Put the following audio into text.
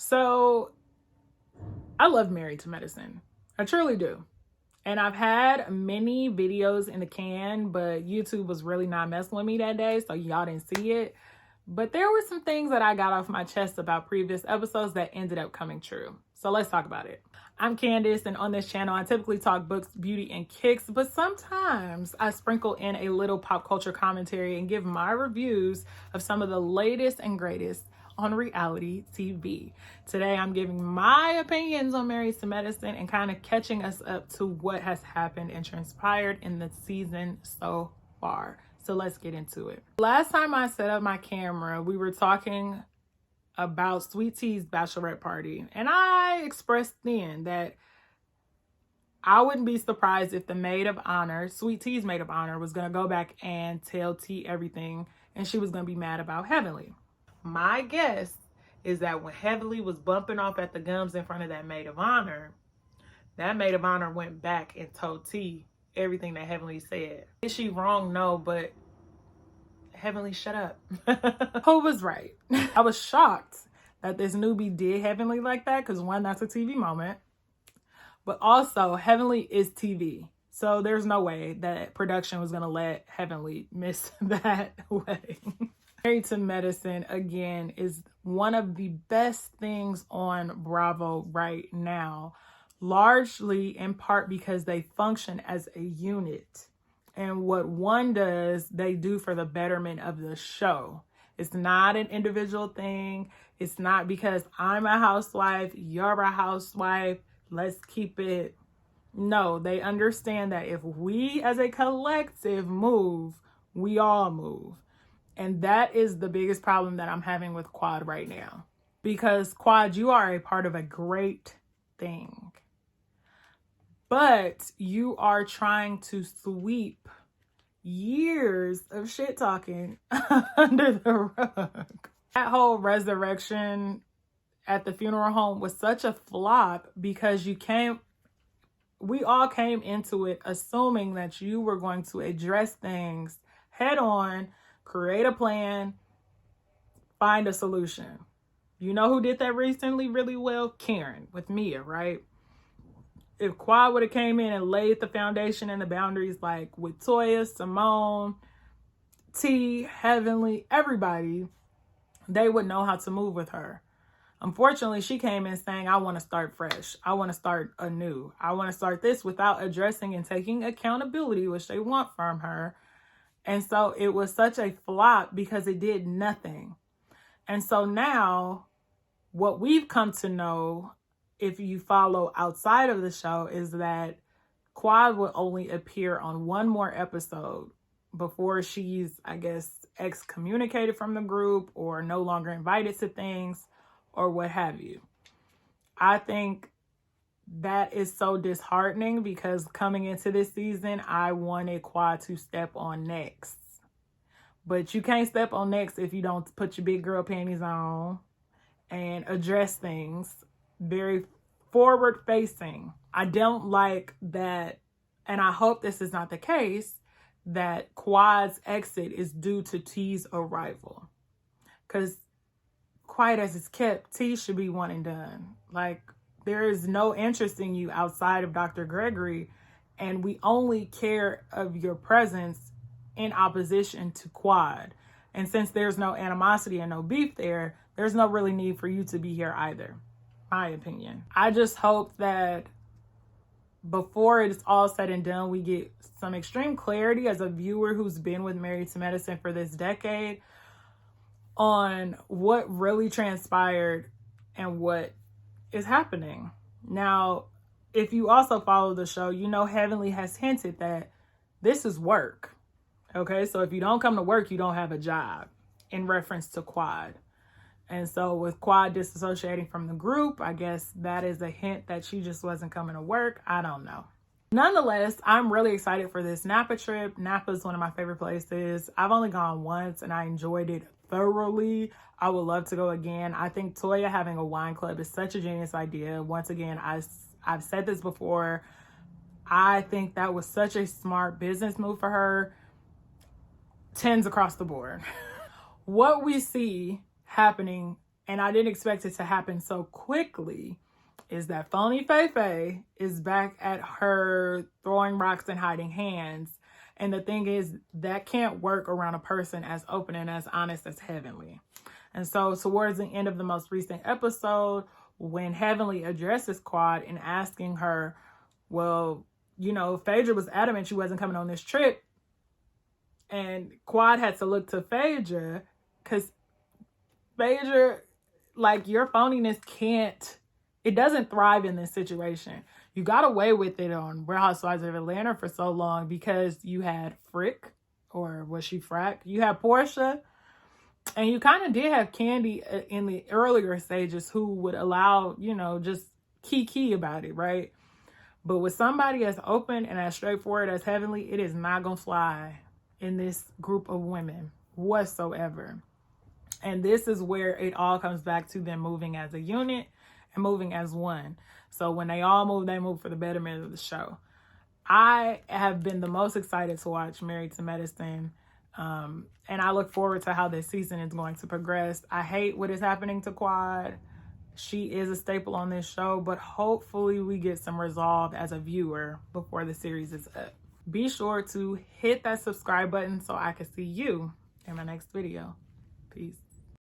So I love Married to Medicine. I truly do. And I've had many videos in the can, but YouTube was really not messing with me that day, so y'all didn't see it. But there were some things that I got off my chest about previous episodes that ended up coming true. So let's talk about it. I'm Candace, and on this channel, I typically talk books, beauty, and kicks, but sometimes I sprinkle in a little pop culture commentary and give my reviews of some of the latest and greatest on reality TV. Today, I'm giving my opinions on Married to Medicine and kind of catching us up to what has happened and transpired in the season so far. So let's get into it. Last time I set up my camera, we were talking about Sweet Tea's bachelorette party, and I expressed then that I wouldn't be surprised if the maid of honor, Sweet Tea's maid of honor, was going to go back and tell T everything, and she was going to be mad about Heavenly. My guess is that when Heavenly was bumping off at the gums in front of that maid of honor went back and told T everything that Heavenly said. Is she wrong? No, but Heavenly, shut up. Who was right? I was shocked that this newbie did Heavenly like that, because one, that's a TV moment. But also, Heavenly is TV. So there's no way that production was going to let Heavenly miss that wedding. Married to Medicine, again, is one of the best things on Bravo right now, largely in part because they function as a unit. And what one does, they do for the betterment of the show. It's not an individual thing. It's not because I'm a housewife, you're a housewife, let's keep it. No, they understand that if we as a collective move, we all move. And that is the biggest problem that I'm having with Quad right now. Because Quad, you are a part of a great thing. But you are trying to sweep years of shit talking under the rug. That whole resurrection at the funeral home was such a flop because we all came into it assuming that you were going to address things head on, create a plan, find a solution. You know who did that recently really well? Karen with Mia, right? If Quad would have came in and laid the foundation and the boundaries, like with Toya, Simone, T, Heavenly, everybody, they would know how to move with her. Unfortunately, she came in saying, I want to start fresh. I want to start anew. I want to start this without addressing and taking accountability, which they want from her. And so it was such a flop because it did nothing. And so now what we've come to know, if you follow outside of the show, is that Quad will only appear on one more episode before she's, I guess, excommunicated from the group or no longer invited to things or what have you. I think that is so disheartening because coming into this season, I wanted Quad to step on next. But you can't step on next if you don't put your big girl panties on and address things very forward facing. I don't like that, and I hope this is not the case, that Quad's exit is due to T's arrival. Because quiet as it's kept, T should be one and done. Like, there is no interest in you outside of Dr. Gregory, and we only care of your presence in opposition to Quad. And since there's no animosity and no beef there, there's no really need for you to be here either, my opinion. I just hope that before it's all said and done, we get some extreme clarity as a viewer who's been with Married to Medicine for this decade on what really transpired and what is happening. Now, if you also follow the show, you know Heavenly has hinted that this is work. Okay, so if you don't come to work, you don't have a job, in reference to Quad. And so with Quad disassociating from the group, I guess that is a hint that she just wasn't coming to work. I don't know. Nonetheless, I'm really excited for this Napa trip. Napa is one of my favorite places. I've only gone once and I enjoyed it thoroughly. I would love to go again. I think Toya having a wine club is such a genius idea. Once again, I've said this before. I think that was such a smart business move for her. 10s across the board. What we see happening and I didn't expect it to happen so quickly, is that phony Faye Faye is back at her throwing rocks and hiding hands. And the thing is, that can't work around a person as open and as honest as Heavenly. And so towards the end of the most recent episode, when Heavenly addresses Quad and asking her, well, you know, Phaedra was adamant she wasn't coming on this trip. And Quad had to look to Phaedra because Phaedra, like, your phoniness it doesn't thrive in this situation. You got away with it on Real Housewives of Atlanta for so long because you had Frick, or was she Frack? You had Portia, and you kind of did have Candy in the earlier stages who would allow, you know, just kiki about it, right? But with somebody as open and as straightforward as Heavenly, it is not going to fly in this group of women whatsoever. And this is where it all comes back to them moving as a unit and moving as one. So when they all move, they move for the betterment of the show. I have been the most excited to watch Married to Medicine. And I look forward to how this season is going to progress. I hate what is happening to Quad. She is a staple on this show, but hopefully we get some resolve as a viewer before the series is up. Be sure to hit that subscribe button so I can see you in my next video. Peace.